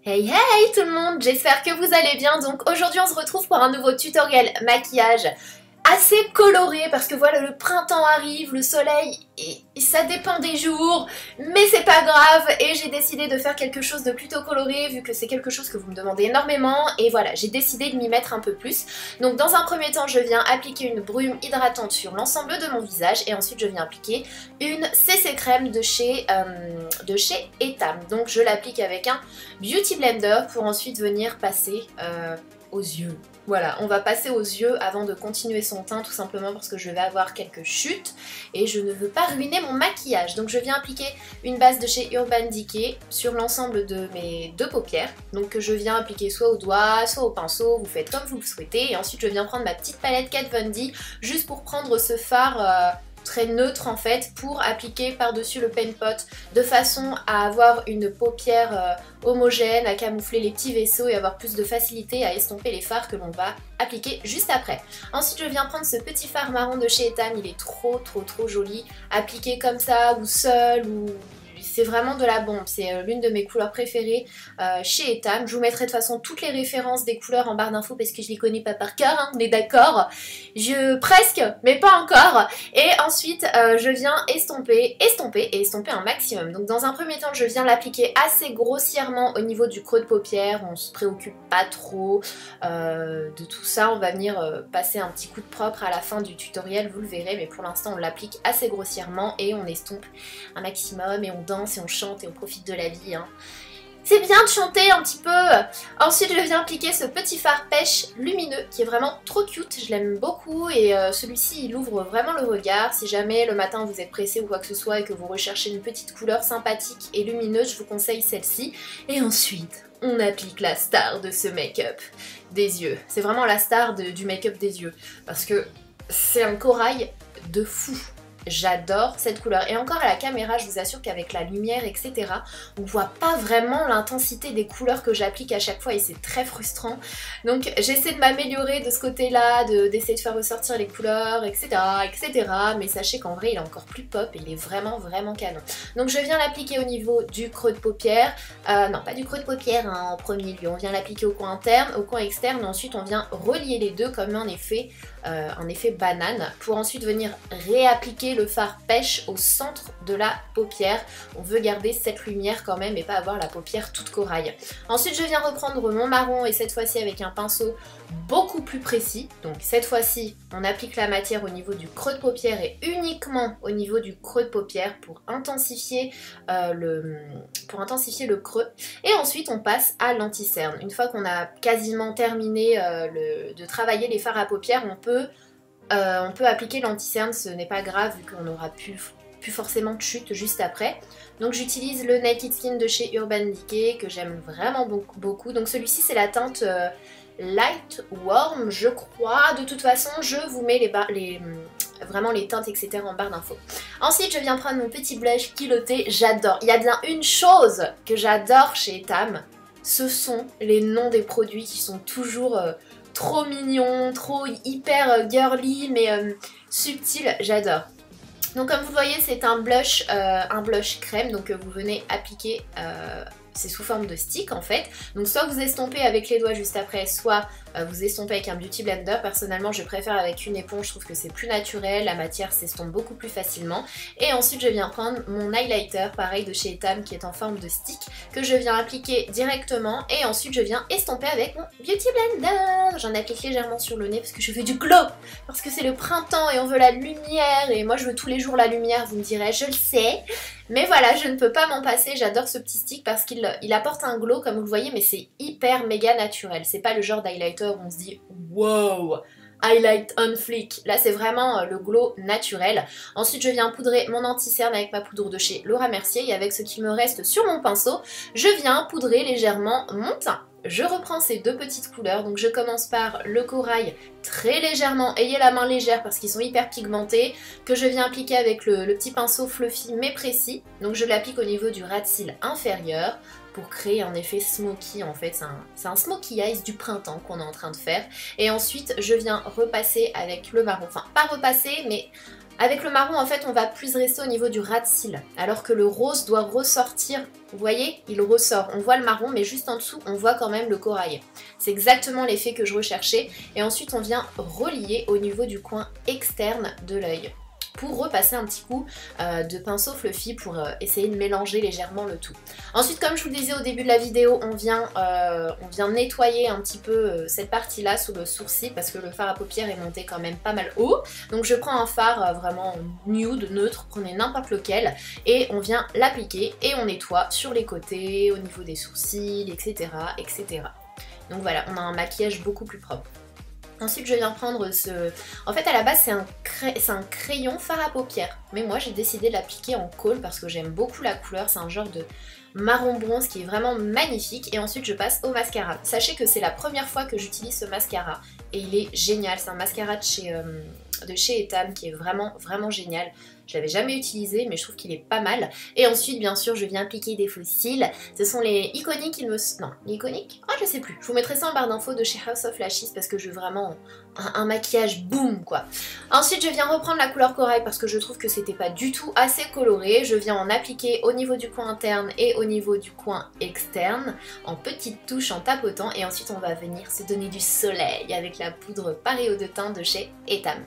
Hey hey tout le monde, j'espère que vous allez bien. Donc aujourd'hui on se retrouve pour un nouveau tutoriel maquillage assez coloré parce que voilà, le printemps arrive, le soleil et ça dépend des jours, mais c'est pas grave et j'ai décidé de faire quelque chose de plutôt coloré vu que c'est quelque chose que vous me demandez énormément et voilà, j'ai décidé de m'y mettre un peu plus. Donc dans un premier temps je viens appliquer une brume hydratante sur l'ensemble de mon visage et ensuite je viens appliquer une CC crème de chez Etam. Donc je l'applique avec un Beauty Blender pour ensuite venir passer aux yeux. Voilà, on va passer aux yeux avant de continuer son teint tout simplement parce que je vais avoir quelques chutes et je ne veux pas ruiner mon maquillage. Donc je viens appliquer une base de chez Urban Decay sur l'ensemble de mes deux paupières. Donc je viens appliquer soit au doigt, soit au pinceau, vous faites comme vous le souhaitez. Et ensuite je viens prendre ma petite palette Kat Von D juste pour prendre ce fard très neutre en fait pour appliquer par-dessus le paint pot de façon à avoir une paupière homogène, à camoufler les petits vaisseaux et avoir plus de facilité à estomper les fards que l'on va appliquer juste après. Ensuite je viens prendre ce petit fard marron de chez Etam, il est trop joli, appliqué comme ça ou seul ou... C'est vraiment de la bombe, c'est l'une de mes couleurs préférées chez Etam. Je vous mettrai de toute façon toutes les références des couleurs en barre d'infos parce que je les connais pas par cœur, hein, on est d'accord. Presque, mais pas encore. Et ensuite je viens estomper un maximum. Donc dans un premier temps je viens l'appliquer assez grossièrement au niveau du creux de paupière. On se préoccupe pas trop de tout ça. On va venir passer un petit coup de propre à la fin du tutoriel, vous le verrez. Mais pour l'instant on l'applique assez grossièrement et on estompe un maximum et on danse et on chante et on profite de la vie, hein. C'est bien de chanter un petit peu. Ensuite je viens appliquer ce petit fard pêche lumineux qui est vraiment trop cute, je l'aime beaucoup et celui-ci il ouvre vraiment le regard. Si jamais le matin vous êtes pressé ou quoi que ce soit et que vous recherchez une petite couleur sympathique et lumineuse, je vous conseille celle-ci. Et ensuite on applique la star de ce make-up, des yeux. C'est vraiment la star du make-up des yeux parce que c'est un corail de fou. J'adore cette couleur et encore à la caméra je vous assure qu'avec la lumière etc on voit pas vraiment l'intensité des couleurs que j'applique à chaque fois et c'est très frustrant. Donc j'essaie de m'améliorer de ce côté là, d'essayer de faire ressortir les couleurs etc, mais sachez qu'en vrai il est encore plus pop et il est vraiment canon. Donc je viens l'appliquer au niveau du creux de paupière, non pas du creux de paupière hein, en premier lieu, on vient l'appliquer au coin interne, au coin externe et ensuite on vient relier les deux comme un effet banane pour ensuite venir réappliquer le fard pêche au centre de la paupière. On veut garder cette lumière quand même et pas avoir la paupière toute corail. Ensuite je viens reprendre mon marron et cette fois-ci avec un pinceau beaucoup plus précis. Donc cette fois-ci on applique la matière au niveau du creux de paupière et uniquement au niveau du creux de paupière pour intensifier le creux. Et ensuite on passe à l'anti-cerne. Une fois qu'on a quasiment terminé de travailler les fards à paupières, on peut appliquer l'anti-cerne, ce n'est pas grave vu qu'on n'aura plus forcément de chute juste après. Donc j'utilise le Naked Skin de chez Urban Decay que j'aime vraiment beaucoup. Donc celui-ci c'est la teinte Light Warm je crois. De toute façon je vous mets vraiment les teintes etc en barre d'infos. Ensuite je viens prendre mon petit blush culotté, j'adore. Il y a bien une chose que j'adore chez Etam, ce sont les noms des produits qui sont toujours... trop mignon, trop hyper girly mais subtil, j'adore. Donc comme vous le voyez c'est un blush crème donc vous venez appliquer, c'est sous forme de stick en fait. Donc soit vous estompez avec les doigts juste après, soit vous estompez avec un Beauty Blender. Personnellement je préfère avec une éponge, je trouve que c'est plus naturel, la matière s'estompe beaucoup plus facilement. Et ensuite je viens prendre mon highlighter, pareil de chez Etam qui est en forme de stick, que je viens appliquer directement et ensuite je viens estomper avec mon Beauty Blender. J'en applique légèrement sur le nez parce que je veux du glow, parce que c'est le printemps et on veut la lumière et moi je veux tous les jours la lumière, vous me direz, je le sais. Mais voilà, je ne peux pas m'en passer, j'adore ce petit stick parce qu'il apporte un glow comme vous le voyez, mais c'est hyper méga naturel. C'est pas le genre d'highlighter où on se dit wow, highlight on flick. Là c'est vraiment le glow naturel. Ensuite je viens poudrer mon anti-cerne avec ma poudre de chez Laura Mercier et avec ce qui me reste sur mon pinceau, je viens poudrer légèrement mon teint. Je reprends ces deux petites couleurs, donc je commence par le corail très légèrement, ayez la main légère parce qu'ils sont hyper pigmentés, que je viens appliquer avec le petit pinceau fluffy mais précis. Donc je l'applique au niveau du ras de cils inférieur pour créer un effet smoky en fait, c'est un smoky eyes du printemps qu'on est en train de faire. Et ensuite je viens repasser avec le marron, enfin pas repasser mais Avec le marron, en fait, on va plus rester au niveau du ras de cils, alors que le rose doit ressortir. Vous voyez, il ressort. On voit le marron, mais juste en dessous, on voit quand même le corail. C'est exactement l'effet que je recherchais. Et ensuite, on vient relier au niveau du coin externe de l'œil, pour repasser un petit coup de pinceau fluffy pour essayer de mélanger légèrement le tout. Ensuite, comme je vous le disais au début de la vidéo, on vient nettoyer un petit peu cette partie-là sous le sourcil parce que le fard à paupières est monté quand même pas mal haut. Donc je prends un fard vraiment nude, neutre, prenez n'importe lequel, et on vient l'appliquer et on nettoie sur les côtés, au niveau des sourcils, etc. etc. Donc voilà, on a un maquillage beaucoup plus propre. Ensuite, je viens prendre ce... En fait, à la base, c'est un crayon fard à paupières. Mais moi, j'ai décidé de l'appliquer en colle parce que j'aime beaucoup la couleur. C'est un genre de marron bronze qui est vraiment magnifique. Et ensuite, je passe au mascara. Sachez que c'est la première fois que j'utilise ce mascara. Et il est génial. C'est un mascara de chez Etam qui est vraiment, vraiment génial. Je l'avais jamais utilisé, mais je trouve qu'il est pas mal. Et ensuite, bien sûr, je viens appliquer des faux cils. Ce sont les iconiques, Non, l'iconique. Ah, je sais plus. Je vous mettrai ça en barre d'infos de chez House of Lashes parce que je veux vraiment un maquillage boom, quoi. Ensuite, je viens reprendre la couleur corail parce que je trouve que c'était pas du tout assez coloré. Je viens en appliquer au niveau du coin interne et au niveau du coin externe, en petites touches, en tapotant. Et ensuite, on va venir se donner du soleil avec la poudre Pareo de teint de chez Etam.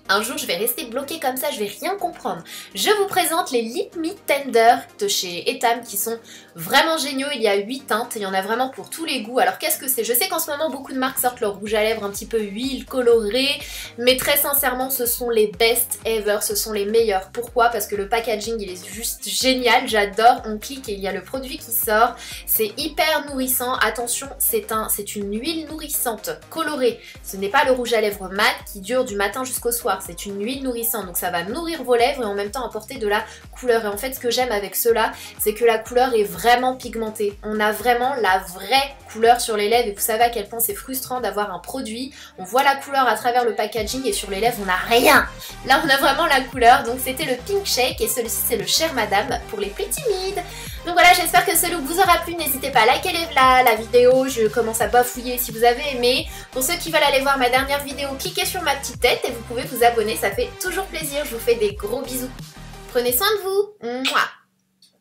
Un jour, je vais rester bloquée comme ça, je vais rien comprendre. Je vous présente les Lip Me Tender de chez Etam qui sont vraiment géniaux. Il y a 8 teintes, il y en a vraiment pour tous les goûts. Alors qu'est-ce que c'est? Je sais qu'en ce moment, beaucoup de marques sortent leur rouge à lèvres un petit peu huile, coloré. Mais très sincèrement, ce sont les best ever, ce sont les meilleurs. Pourquoi? Parce que le packaging, il est juste génial, j'adore. On clique et il y a le produit qui sort. C'est hyper nourrissant. Attention, c'est une huile nourrissante, colorée. Ce n'est pas le rouge à lèvres mat qui dure du matin jusqu'au soir. C'est une huile nourrissante, donc ça va nourrir vos lèvres et en même temps apporter de la couleur. Et en fait, ce que j'aime avec ceux-là, c'est que la couleur est vraiment pigmentée. On a vraiment la vraie couleur sur les lèvres et vous savez à quel point c'est frustrant d'avoir un produit. On voit la couleur à travers le packaging et sur les lèvres, on n'a rien. Là, on a vraiment la couleur. Donc c'était le Pink Shake et celui-ci, c'est le Cher Madame pour les plus timides. Donc voilà, j'espère que ce look vous aura plu. N'hésitez pas à liker la vidéo. Je commence à bafouiller si vous avez aimé. Pour ceux qui veulent aller voir ma dernière vidéo, cliquez sur ma petite tête et vous pouvez vous abonner. Ça fait toujours plaisir. Je vous fais des gros bisous. Prenez soin de vous. Mouah.